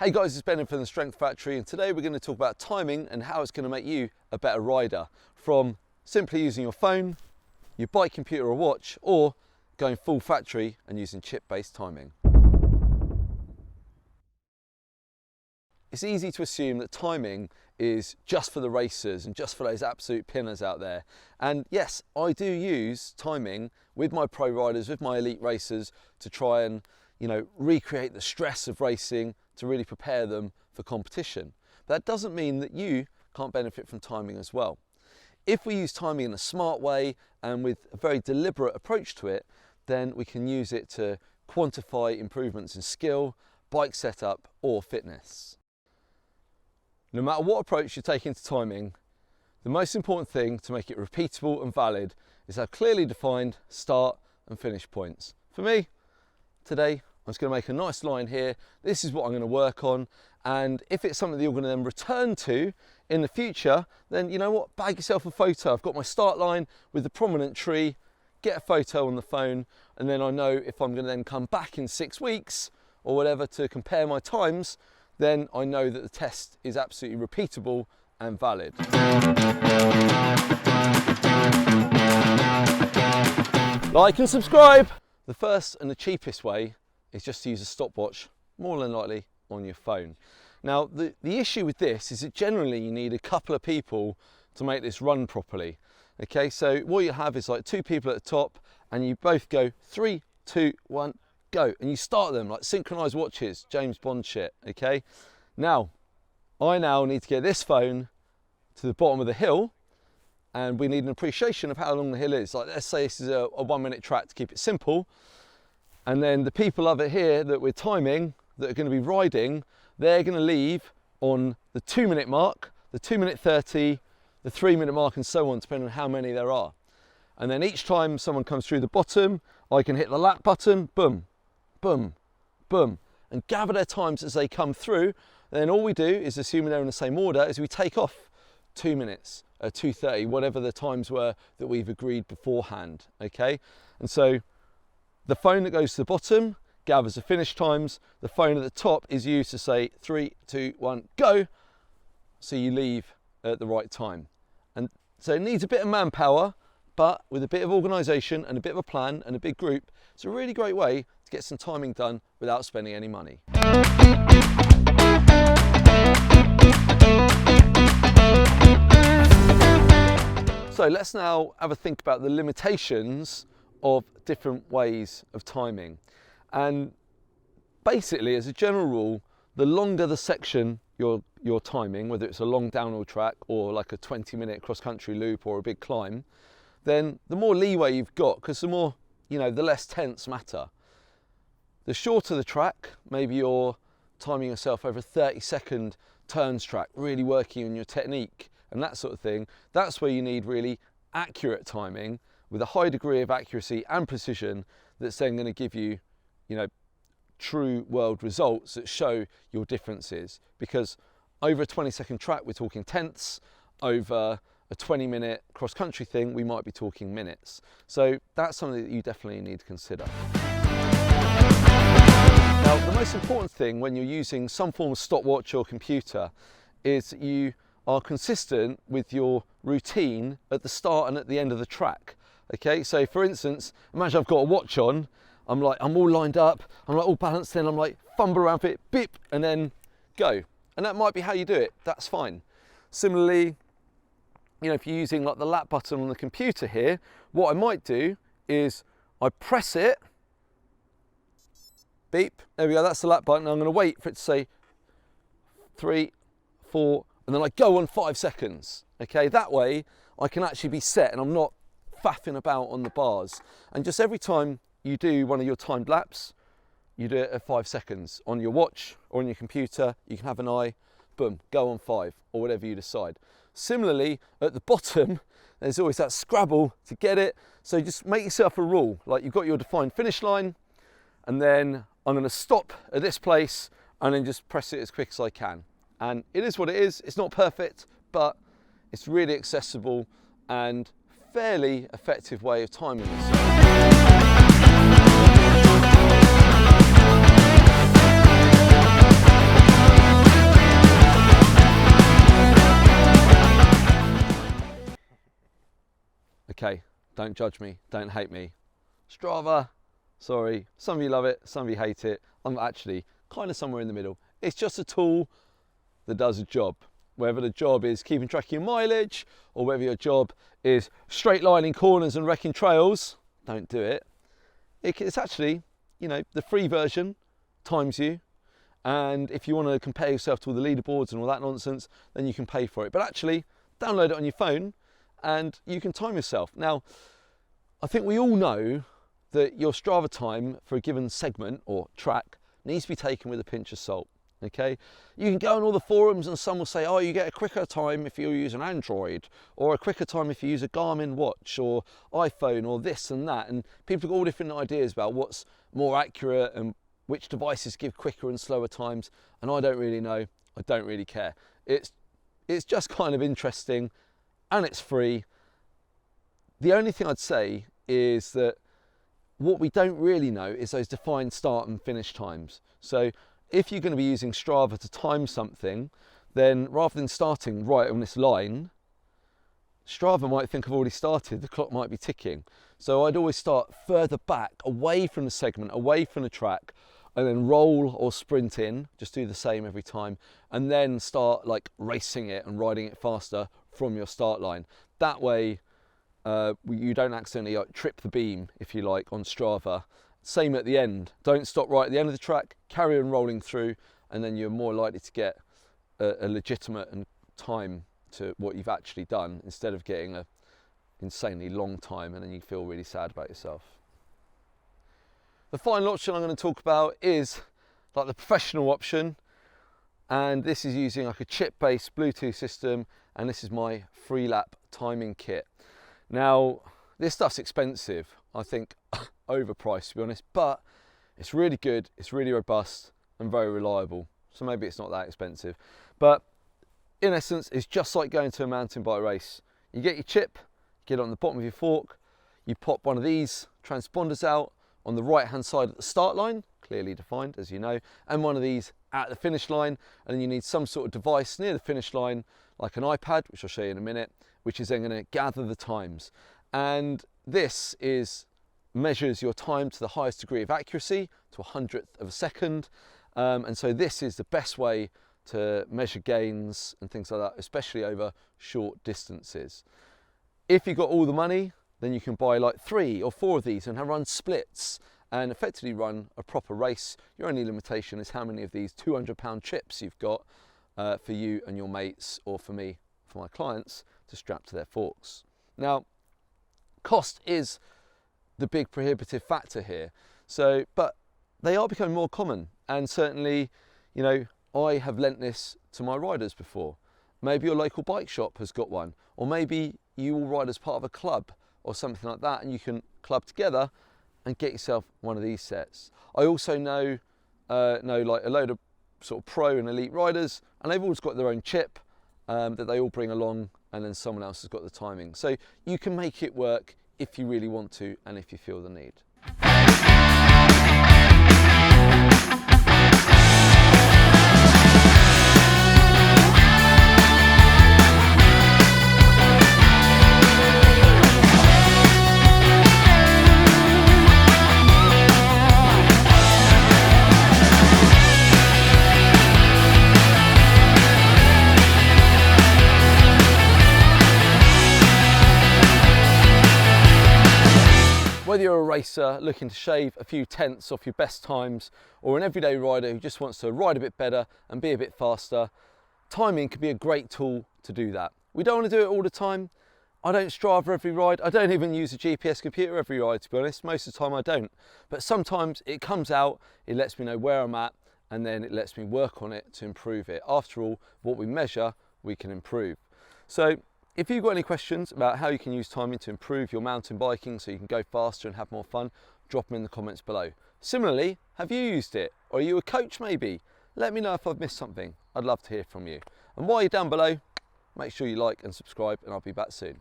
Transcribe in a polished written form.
Hey guys, it's Ben from the Strength Factory, and today we're going to talk about timing and how it's going to make you a better rider, from simply using your phone, your bike, computer or watch, or going full factory and using chip-based timing. It's easy to assume that timing is just for the racers and just for those absolute pinners out there. And yes, I do use timing with my pro riders, with my elite racers, to try and recreate the stress of racing, to really prepare them for competition. But that doesn't mean that you can't benefit from timing as well. If we use timing in a smart way and with a very deliberate approach to it, then we can use it to quantify improvements in skill, bike setup or fitness. No matter what approach you take into timing, the most important thing to make it repeatable and valid is have clearly defined start and finish points. For me, today, I'm just going to make a nice line here. This is what I'm going to work on. And if it's something that you're going to then return to in the future, then you know what, bag yourself a photo. I've got my start line with the prominent tree, get a photo on the phone, and then I know if I'm going to then come back in 6 weeks or whatever to compare my times, then I know that the test is absolutely repeatable and valid. Like and subscribe. The first and the cheapest way is just to use a stopwatch, more than likely on your phone. Now, the issue with this is that generally you need a couple of people to make this run properly. Okay, so what you have is like 2 people at the top and you both go 3, 2, 1, go. And you start them like synchronized watches, James Bond shit, okay? Now, I now need to get this phone to the bottom of the hill, and we need an appreciation of how long the hill is. Like, let's say this is a 1 minute track to keep it simple. And then the people over here that we're timing, that are going to be riding, they're going to leave on the 2 minute mark, the 2 minute 30, the 3 minute mark, and so on, depending on how many there are. And then each time someone comes through the bottom, I can hit the lap button, boom, boom, boom, and gather their times as they come through. Then all we do is, assuming they're in the same order, is we take off 2 minutes, 2:30, whatever the times were that we've agreed beforehand, okay? And so the phone that goes to the bottom gathers the finish times. The phone at the top is used to say 3, 2, 1, go. So you leave at the right time. And so it needs a bit of manpower, but with a bit of organisation and a bit of a plan and a big group, it's a really great way to get some timing done without spending any money. So let's now have a think about the limitations of different ways of timing. And basically, as a general rule, the longer the section you're timing, whether it's a long downhill track or like a 20-minute cross-country loop or a big climb, then the more leeway you've got, because the more, the less tenths matter. The shorter the track, maybe you're timing yourself over a 30-second turns track, really working on your technique and that sort of thing, that's where you need really accurate timing with a high degree of accuracy and precision that's then going to give you, true world results that show your differences. Because over a 20-second track, we're talking tenths. Over a 20-minute cross-country thing, we might be talking minutes. So that's something that you definitely need to consider. Now, the most important thing when you're using some form of stopwatch or computer is that you are consistent with your routine at the start and at the end of the track. Okay, so for instance, imagine I've got a watch on, I'm all lined up, I'm like all balanced in, I'm like fumble around with it, beep, and then go. And that might be how you do it, that's fine. Similarly, if you're using like the lap button on the computer here, what I might do is I press it, beep, there we go, that's the lap button. I'm going to wait for it to say 3, 4, and then I go on 5 seconds. Okay, that way I can actually be set and I'm not faffing about on the bars. And just every time you do one of your timed laps, you do it at 5 seconds. On your watch or on your computer, you can have an eye, boom, go on 5 or whatever you decide. Similarly, at the bottom, there's always that scrabble to get it. So just make yourself a rule, like you've got your defined finish line, and then I'm going to stop at this place and then just press it as quick as I can. And it is what it is. It's not perfect, but it's really accessible and fairly effective way of timing this. Okay, don't judge me, don't hate me. Strava, sorry, some of you love it, some of you hate it. I'm actually kind of somewhere in the middle. It's just a tool that does a job. Whether the job is keeping track of your mileage, or whether your job is straight lining corners and wrecking trails, don't do it. It's actually, you know, the free version times you. And if you want to compare yourself to all the leaderboards and all that nonsense, then you can pay for it. But actually, download it on your phone and you can time yourself. Now, I think we all know that your Strava time for a given segment or track needs to be taken with a pinch of salt. Okay, you can go on all the forums and some will say, oh, you get a quicker time if you use an Android, or a quicker time if you use a Garmin watch or iPhone or this and that. And people have got all different ideas about what's more accurate and which devices give quicker and slower times. And I don't really know, I don't really care. It's just kind of interesting and it's free. The only thing I'd say is that what we don't really know is those defined start and finish times. So if you're going to be using Strava to time something, then rather than starting right on this line, Strava might think I've already started, the clock might be ticking. So I'd always start further back, away from the segment, away from the track, and then roll or sprint in, just do the same every time, and then start like racing it and riding it faster from your start line. That way you don't accidentally like, trip the beam, if you like, on Strava. Same at the end. Don't stop right at the end of the track, carry on rolling through, and then you're more likely to get a legitimate and time to what you've actually done instead of getting an insanely long time and then you feel really sad about yourself. The final option I'm going to talk about is like the professional option, and this is using like a chip-based Bluetooth system, and this is my Freelap timing kit. Now, this stuff's expensive, I think overpriced to be honest, but it's really good, it's really robust and very reliable. So maybe it's not that expensive, but in essence, it's just like going to a mountain bike race. You get your chip, get it on the bottom of your fork, you pop one of these transponders out on the right hand side at the start line, clearly defined as you know, and one of these at the finish line, and then you need some sort of device near the finish line, like an iPad, which I'll show you in a minute, which is then going to gather the times. And this measures your time to the highest degree of accuracy, to 100th of a second. And so this is the best way to measure gains and things like that, especially over short distances. If you've got all the money, then you can buy like 3 or 4 of these and run splits and effectively run a proper race. Your only limitation is how many of these 200-pound chips you've got for you and your mates, or for me, for my clients, to strap to their forks. Now, cost is the big prohibitive factor here. So, but they are becoming more common, and certainly, you know, I have lent this to my riders before. Maybe your local bike shop has got one, or maybe you all ride as part of a club or something like that, and you can club together and get yourself one of these sets. I also know like a load of sort of pro and elite riders, and they've always got their own chip that they all bring along, and then someone else has got the timing. So you can make it work if you really want to and if you feel the need. Whether you're a racer looking to shave a few tenths off your best times, or an everyday rider who just wants to ride a bit better and be a bit faster, timing can be a great tool to do that. We don't want to do it all the time. I don't Strava every ride. I don't even use a GPS computer every ride, to be honest. Most of the time I don't. But sometimes it comes out, it lets me know where I'm at, and then it lets me work on it to improve it. After all, what we measure, we can improve. So if you've got any questions about how you can use timing to improve your mountain biking so you can go faster and have more fun, drop them in the comments below. Similarly, have you used it? Or are you a coach maybe? Let me know if I've missed something. I'd love to hear from you. And while you're down below, make sure you like and subscribe, and I'll be back soon.